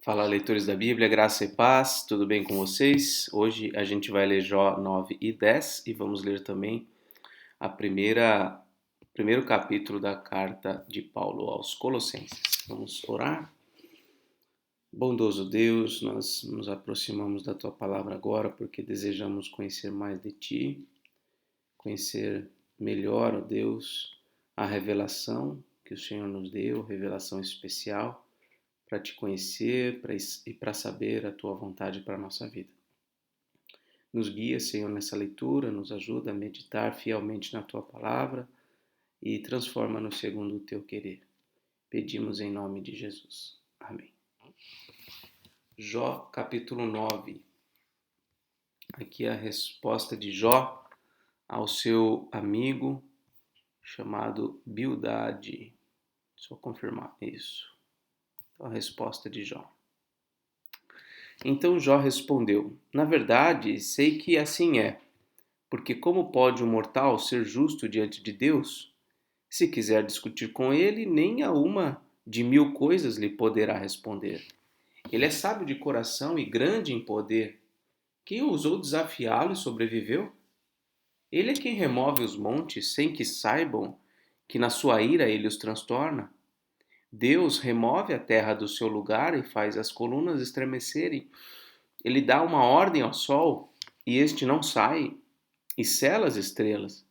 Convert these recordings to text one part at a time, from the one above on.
Fala, leitores da Bíblia, graça e paz, tudo bem com vocês? Hoje a gente vai ler Jó 9 e 10 e vamos ler também o primeiro capítulo da carta de Paulo aos Colossenses. Vamos orar? Bondoso Deus, nós nos aproximamos da Tua palavra agora porque desejamos conhecer mais de Ti, conhecer melhor, ó Deus, a revelação que o Senhor nos deu, revelação especial para te conhecer e para saber a tua vontade para a nossa vida. Nos guia, Senhor, nessa leitura, nos ajuda a meditar fielmente na tua palavra e transforma-nos segundo o teu querer. Pedimos em nome de Jesus. Amém. Jó, capítulo 9. Aqui é a resposta de Jó ao seu amigo chamado Bildade. Só confirmar isso. A resposta de Jó. Então Jó respondeu: Na verdade, sei que assim é, porque como pode um mortal ser justo diante de Deus? Se quiser discutir com ele, nem a uma de 1000 coisas lhe poderá responder. Ele é sábio de coração e grande em poder. Quem ousou desafiá-lo e sobreviveu? Ele é quem remove os montes sem que saibam que na sua ira ele os transtorna. Deus remove a terra do seu lugar e faz as colunas estremecerem. Ele dá uma ordem ao sol e este não sai, e sela as estrelas.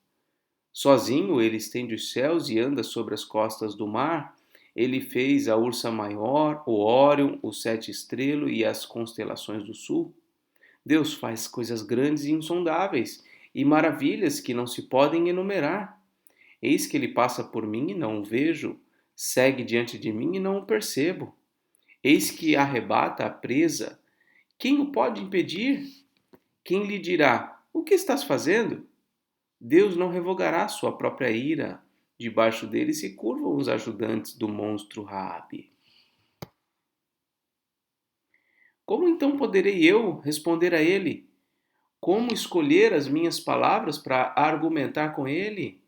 Sozinho ele estende os céus e anda sobre as costas do mar. Ele fez a Ursa Maior, o Órion, o Sete Estrelo e as constelações do sul. Deus faz coisas grandes e insondáveis, e maravilhas que não se podem enumerar. Eis que ele passa por mim e não o vejo, segue diante de mim e não o percebo. Eis que arrebata a presa. Quem o pode impedir? Quem lhe dirá: O que estás fazendo? Deus não revogará sua própria ira. Debaixo dele se curvam os ajudantes do monstro Raabe. Como então poderei eu responder a ele? Como escolher as minhas palavras para argumentar com ele?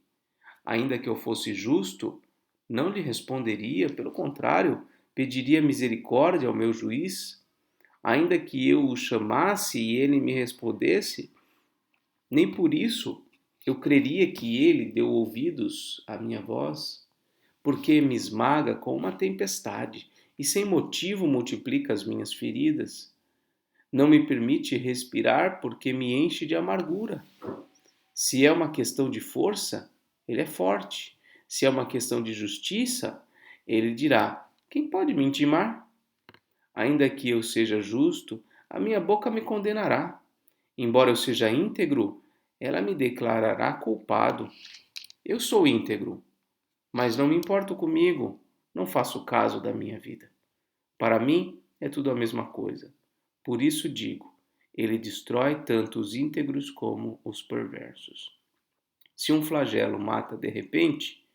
Ainda que eu fosse justo, não lhe responderia, pelo contrário, pediria misericórdia ao meu juiz. Ainda que eu o chamasse e ele me respondesse, nem por isso eu creria que ele deu ouvidos à minha voz, porque me esmaga com uma tempestade e sem motivo multiplica as minhas feridas. Não me permite respirar porque me enche de amargura. Se é uma questão de força, ele é forte. Se é uma questão de justiça, ele dirá: Quem pode me intimar? Ainda que eu seja justo, a minha boca me condenará. Embora eu seja íntegro, ela me declarará culpado. Eu sou íntegro, mas não me importo comigo, não faço caso da minha vida. Para mim é tudo a mesma coisa. Por isso digo, ele destrói tanto os íntegros como os perversos. Se um flagelo mata de repente,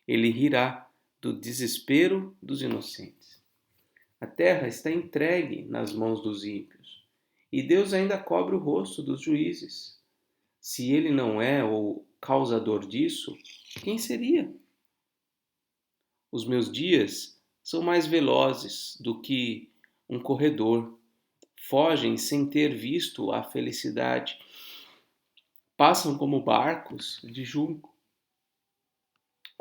ele rirá do desespero dos inocentes. A terra está entregue nas mãos dos ímpios, e Deus ainda cobre o rosto dos juízes. Se ele não é o causador disso, quem seria? Os meus dias são mais velozes do que um corredor. Fogem sem ter visto a felicidade. Passam como barcos de junco,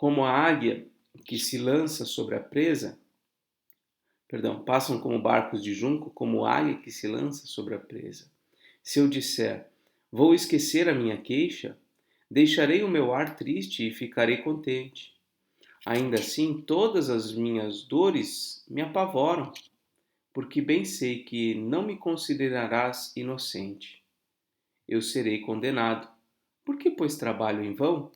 como a águia que se lança sobre a presa. Passam como barcos de junco, como águia que se lança sobre a presa. Se eu disser, vou esquecer a minha queixa, deixarei o meu ar triste e ficarei contente. Ainda assim, todas as minhas dores me apavoram, porque bem sei que não me considerarás inocente. Eu serei condenado. Por que, pois, trabalho em vão?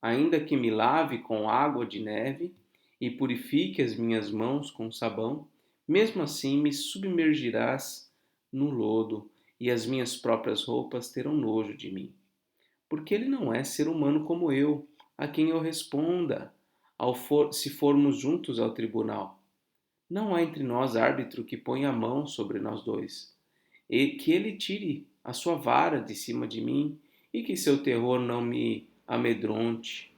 Ainda que me lave com água de neve e purifique as minhas mãos com sabão, mesmo assim me submergirás no lodo e as minhas próprias roupas terão nojo de mim. Porque ele não é ser humano como eu, a quem eu responda se formos juntos ao tribunal. Não há entre nós árbitro que ponha a mão sobre nós dois, e que ele tire a sua vara de cima de mim e que seu terror não me amedronte.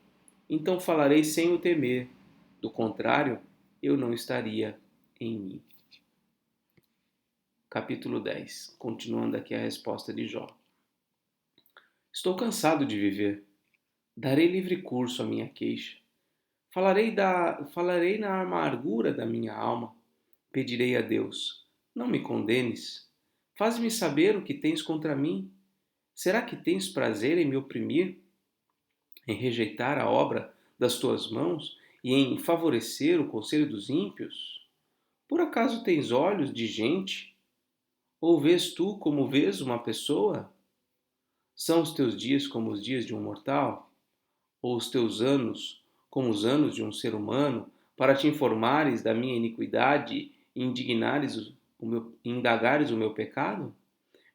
Então falarei sem o temer, do contrário, eu não estaria em mim. capítulo 10, continuando aqui a resposta de Jó. Estou cansado de viver. Darei livre curso à minha queixa. Falarei na amargura da minha alma. Pedirei a Deus: não me condenes. Faz-me saber o que tens contra mim. Será que tens prazer em me oprimir, em rejeitar a obra das tuas mãos e em favorecer o conselho dos ímpios? Por acaso tens olhos de gente? Ou vês tu como vês uma pessoa? São os teus dias como os dias de um mortal? Ou os teus anos como os anos de um ser humano, para te informares da minha iniquidade e indagares o meu pecado?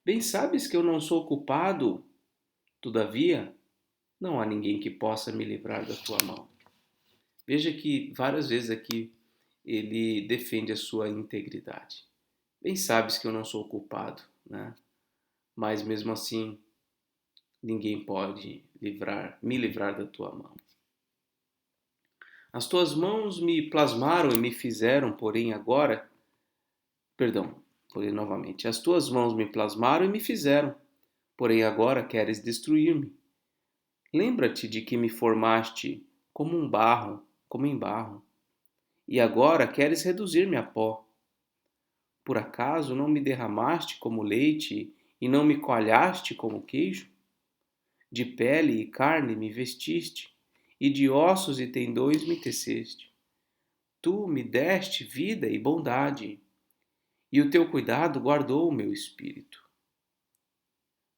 Bem sabes que eu não sou culpado, todavia, não há ninguém que possa me livrar da tua mão. Veja que várias vezes aqui ele defende a sua integridade. Bem sabes que eu não sou culpado, né? Mas mesmo assim, ninguém pode me livrar da tua mão. As tuas mãos me plasmaram e me fizeram, porém novamente. As tuas mãos me plasmaram e me fizeram, porém agora queres destruir-me. Lembra-te de que me formaste como em barro, e agora queres reduzir-me a pó. Por acaso não me derramaste como leite e não me coalhaste como queijo? De pele e carne me vestiste, e de ossos e tendões me teceste. Tu me deste vida e bondade, e o teu cuidado guardou o meu espírito.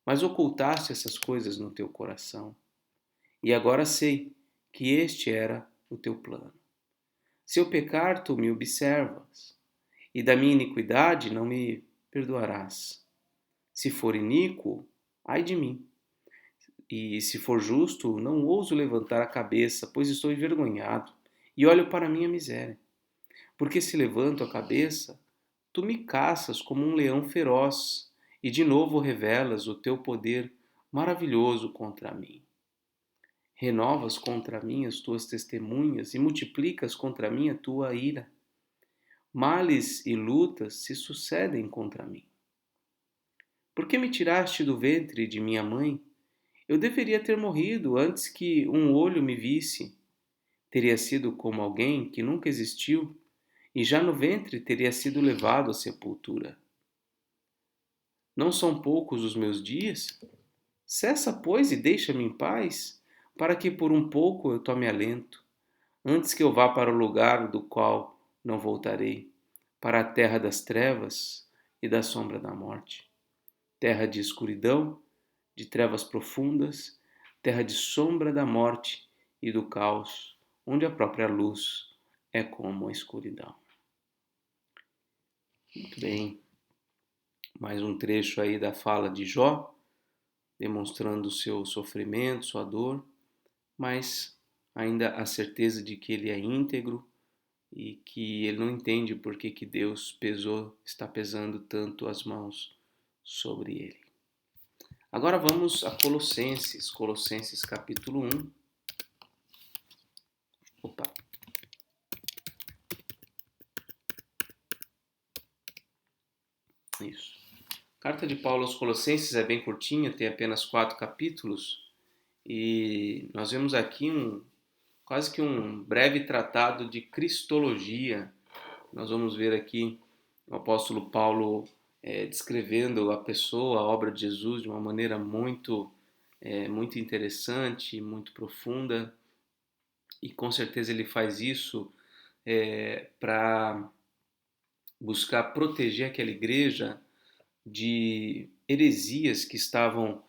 Mas ocultaste essas coisas no teu coração, e agora sei que este era o teu plano. Se eu pecar, tu me observas, e da minha iniquidade não me perdoarás. Se for iníquo, ai de mim. E se for justo, não ouso levantar a cabeça, pois estou envergonhado, e olho para a minha miséria. Porque se levanto a cabeça, tu me caças como um leão feroz, e de novo revelas o teu poder maravilhoso contra mim. Renovas contra mim as tuas testemunhas e multiplicas contra mim a tua ira. Males e lutas se sucedem contra mim. Por que me tiraste do ventre de minha mãe? Eu deveria ter morrido antes que um olho me visse. Teria sido como alguém que nunca existiu, e já no ventre teria sido levado à sepultura. Não são poucos os meus dias? Cessa, pois, e deixa-me em paz, para que por um pouco eu tome alento, antes que eu vá para o lugar do qual não voltarei, para a terra das trevas e da sombra da morte. Terra de escuridão, de trevas profundas, terra de sombra da morte e do caos, onde a própria luz é como a escuridão. Muito bem, mais um trecho aí da fala de Jó, demonstrando o seu sofrimento, sua dor, mas ainda a certeza de que ele é íntegro e que ele não entende por que Deus está pesando tanto as mãos sobre ele. Agora vamos a Colossenses capítulo 1. Opa. Isso. A carta de Paulo aos Colossenses é bem curtinha, tem apenas 4 capítulos, e nós vemos aqui quase que um breve tratado de cristologia. Nós vamos ver aqui o apóstolo Paulo descrevendo a pessoa, a obra de Jesus de uma maneira muito interessante, muito profunda, e com certeza ele faz isso para buscar proteger aquela igreja de heresias que estavam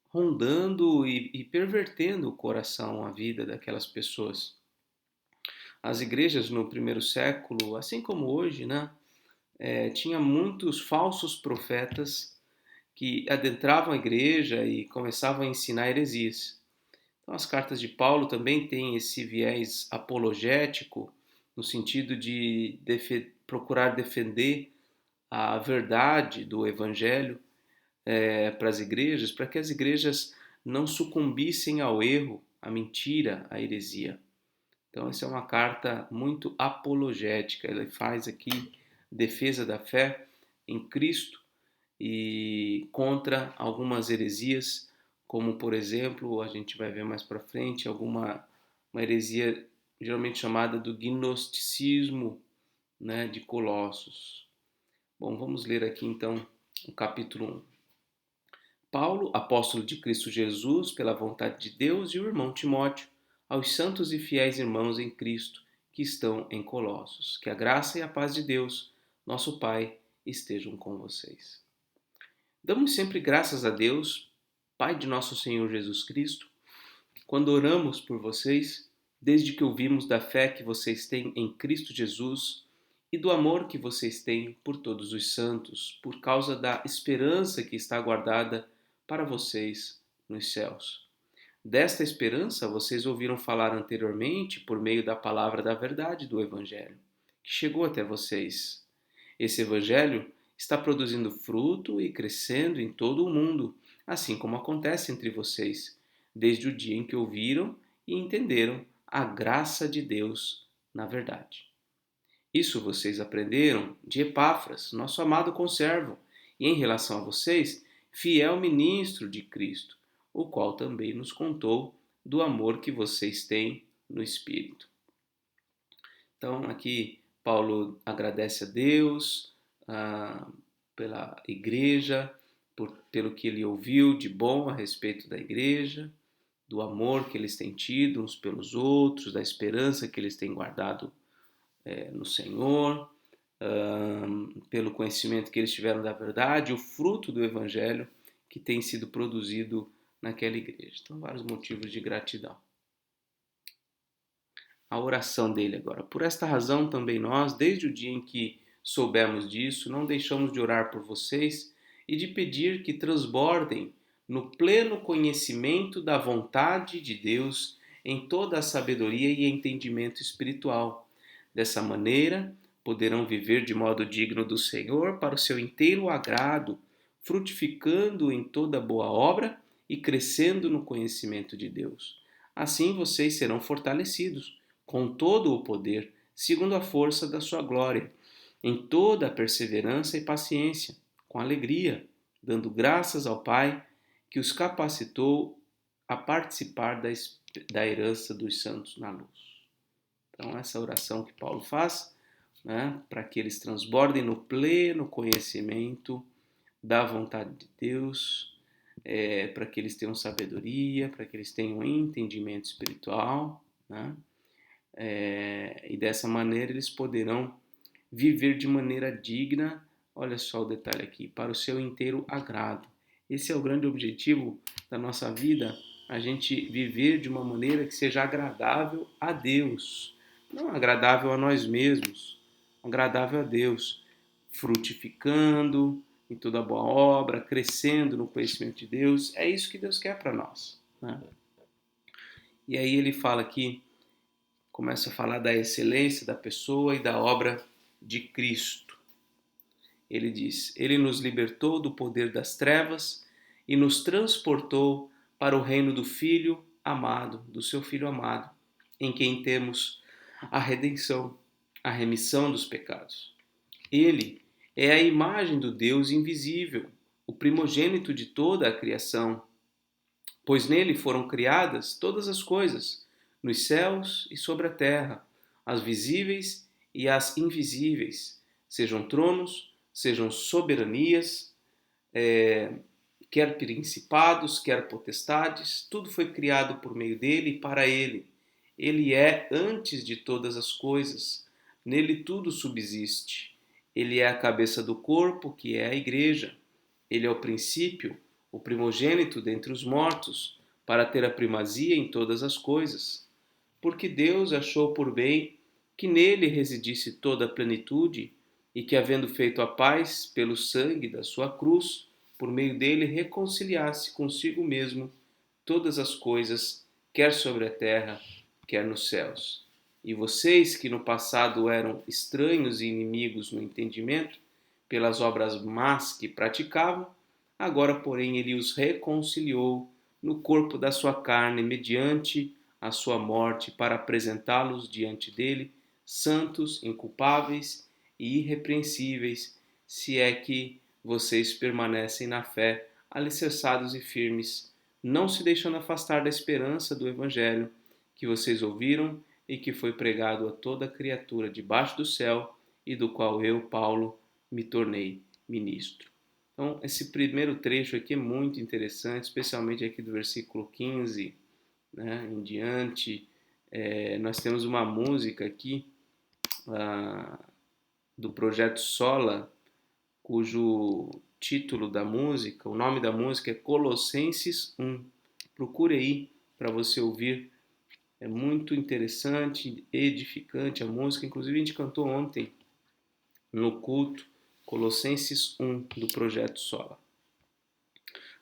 rondando e pervertendo o coração, a vida daquelas pessoas. As igrejas no primeiro século, assim como hoje, né, tinha muitos falsos profetas que adentravam a igreja e começavam a ensinar heresias. Então, as cartas de Paulo também têm esse viés apologético, no sentido de procurar defender a verdade do evangelho para as igrejas, para que as igrejas não sucumbissem ao erro, à mentira, à heresia. Então, essa é uma carta muito apologética. Ele faz aqui defesa da fé em Cristo e contra algumas heresias, como por exemplo, a gente vai ver mais para frente, uma heresia geralmente chamada do gnosticismo, né, de Colossos. Bom, vamos ler aqui então o capítulo 1. Paulo, apóstolo de Cristo Jesus, pela vontade de Deus, e o irmão Timóteo, aos santos e fiéis irmãos em Cristo que estão em Colossos. Que a graça e a paz de Deus, nosso Pai, estejam com vocês. Damos sempre graças a Deus, Pai de nosso Senhor Jesus Cristo, quando oramos por vocês, desde que ouvimos da fé que vocês têm em Cristo Jesus e do amor que vocês têm por todos os santos, por causa da esperança que está guardada para vocês nos céus. Desta esperança vocês ouviram falar anteriormente por meio da palavra da verdade do Evangelho, que chegou até vocês. Esse Evangelho está produzindo fruto e crescendo em todo o mundo, assim como acontece entre vocês, desde o dia em que ouviram e entenderam a graça de Deus na verdade. Isso vocês aprenderam de Epáfras, nosso amado conservo, e em relação a vocês, fiel ministro de Cristo, o qual também nos contou do amor que vocês têm no Espírito. Então, aqui Paulo agradece a Deus pela igreja, pelo que ele ouviu de bom a respeito da igreja, do amor que eles têm tido uns pelos outros, da esperança que eles têm guardado no Senhor, pelo conhecimento que eles tiveram da verdade, o fruto do Evangelho que tem sido produzido naquela igreja. Então, vários motivos de gratidão. A oração dele agora. Por esta razão também nós, desde o dia em que soubemos disso, não deixamos de orar por vocês e de pedir que transbordem no pleno conhecimento da vontade de Deus em toda a sabedoria e entendimento espiritual. Dessa maneira, poderão viver de modo digno do Senhor para o seu inteiro agrado, frutificando em toda boa obra e crescendo no conhecimento de Deus. Assim vocês serão fortalecidos com todo o poder, segundo a força da sua glória, em toda a perseverança e paciência, com alegria, dando graças ao Pai que os capacitou a participar da herança dos santos na luz. Então, essa oração que Paulo faz, né, para que eles transbordem no pleno conhecimento da vontade de Deus, para que eles tenham sabedoria, para que eles tenham entendimento espiritual, né? E dessa maneira eles poderão viver de maneira digna, olha só o detalhe aqui, para o seu inteiro agrado. Esse é o grande objetivo da nossa vida, a gente viver de uma maneira que seja agradável a Deus, não agradável a nós mesmos, agradável a Deus, frutificando em toda boa obra, crescendo no conhecimento de Deus. É isso que Deus quer para nós, né? E aí ele fala aqui, começa a falar da excelência da pessoa e da obra de Cristo. Ele diz: Ele nos libertou do poder das trevas e nos transportou para o reino do Filho amado, do seu Filho amado, em quem temos a redenção, a remissão dos pecados. Ele é a imagem do Deus invisível, o primogênito de toda a criação, pois nele foram criadas todas as coisas, nos céus e sobre a terra, as visíveis e as invisíveis, sejam tronos, sejam soberanias, quer principados, quer potestades, tudo foi criado por meio dele e para ele. Ele é antes de todas as coisas, nele tudo subsiste. Ele é a cabeça do corpo, que é a igreja. Ele é o princípio, o primogênito dentre os mortos, para ter a primazia em todas as coisas. Porque Deus achou por bem que nele residisse toda a plenitude e que, havendo feito a paz pelo sangue da sua cruz, por meio dele reconciliasse consigo mesmo todas as coisas, quer sobre a terra, quer nos céus. E vocês que no passado eram estranhos e inimigos no entendimento, pelas obras más que praticavam, agora, porém, ele os reconciliou no corpo da sua carne, mediante a sua morte, para apresentá-los diante dele, santos, inculpáveis e irrepreensíveis, se é que vocês permanecem na fé, alicerçados e firmes, não se deixando afastar da esperança do Evangelho que vocês ouviram e que foi pregado a toda criatura debaixo do céu e do qual eu, Paulo, me tornei ministro. Então, esse primeiro trecho aqui é muito interessante, especialmente aqui do versículo 15, né, em diante. Nós temos uma música aqui do projeto Sola, cujo título da música, o nome da música é Colossenses 1. Procure aí para você ouvir. É muito interessante, edificante a música. Inclusive a gente cantou ontem no culto Colossenses 1 do projeto Sola.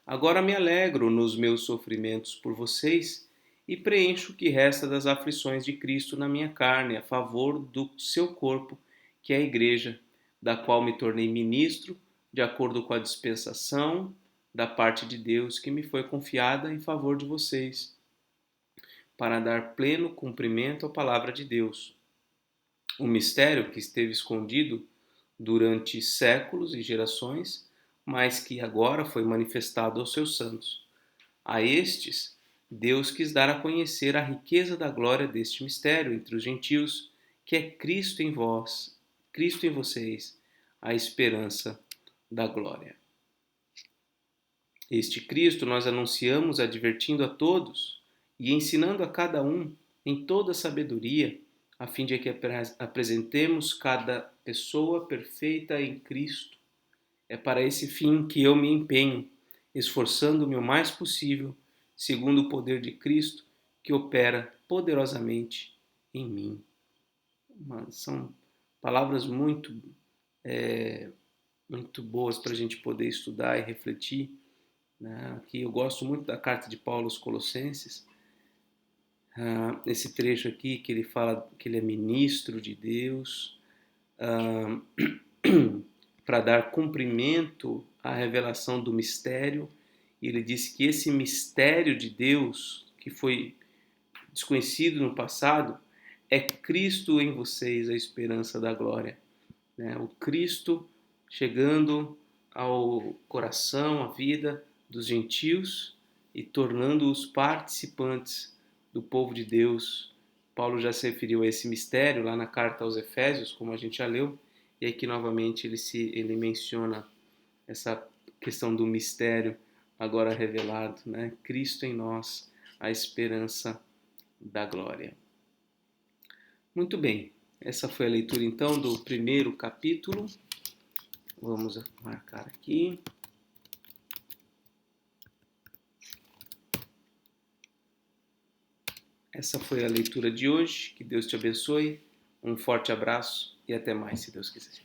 Agora me alegro nos meus sofrimentos por vocês e preencho o que resta das aflições de Cristo na minha carne, a favor do seu corpo, que é a Igreja, da qual me tornei ministro, de acordo com a dispensação da parte de Deus que me foi confiada em favor de vocês, para dar pleno cumprimento à palavra de Deus. Um mistério que esteve escondido durante séculos e gerações, mas que agora foi manifestado aos seus santos. A estes, Deus quis dar a conhecer a riqueza da glória deste mistério entre os gentios, que é Cristo em vós, Cristo em vocês, a esperança da glória. Este Cristo nós anunciamos advertindo a todos e ensinando a cada um em toda sabedoria, a fim de que apresentemos cada pessoa perfeita em Cristo. É para esse fim que eu me empenho, esforçando-me o mais possível, segundo o poder de Cristo que opera poderosamente em mim. São palavras muito boas para a gente poder estudar e refletir, né? Aqui eu gosto muito da carta de Paulo aos Colossenses, esse trecho aqui que ele fala que ele é ministro de Deus, para dar cumprimento à revelação do mistério. E ele disse que esse mistério de Deus, que foi desconhecido no passado, é Cristo em vocês, a esperança da glória. Né? O Cristo chegando ao coração, à vida dos gentios e tornando-os participantes do povo de Deus. Paulo já se referiu a esse mistério lá na carta aos Efésios, como a gente já leu, e aqui novamente ele menciona essa questão do mistério agora revelado, né? Cristo em nós, a esperança da glória. Muito bem, essa foi a leitura então do primeiro capítulo. Vamos marcar aqui. Essa foi a leitura de hoje. Que Deus te abençoe. Um forte abraço e até mais, se Deus quiser.